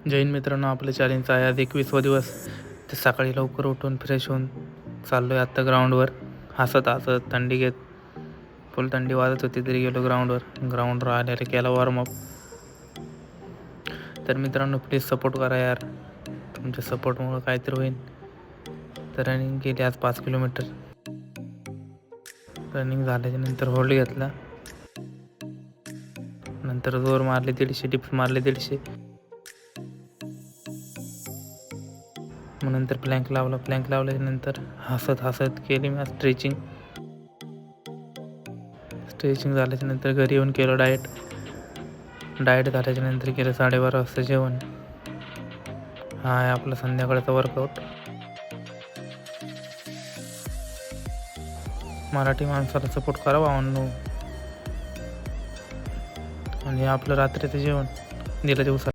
जय हिंद मित्रांनो, आपलं चॅलेंजचा आहे आज 21वा दिवस. तर सकाळी लवकर उठून फ्रेश होऊन चाललो आहे आत्ता ग्राउंडवर. हसत हसत थंडी घेत, फुल थंडी वाजत होती तरी गेलो ग्राउंडवर आल्याला केला वॉर्मअप. तर मित्रांनो, प्लीज सपोर्ट करा यार, तुमच्या सपोर्टमुळं काहीतरी होईल. तर रनिंग केली आज 5 किलोमीटर. रनिंग झाल्याच्या नंतर होल्ड घेतला, नंतर जोर मारले 150 डिप्स मारले 150. मग नंतर प्लँक लावल्याच्या नंतर हसत हसत केली मी स्ट्रेचिंग झाल्याच्या नंतर घरी येऊन केलं डाएट झाल्याच्या नंतर केलं 12:30 वाजता जेवण. हा आहे आपला संध्याकाळचा वर्कआउट. मराठी माणसाला सपोर्ट करा भावांनो. आणि आपलं रात्रीचं जेवण दिलं दिवसात.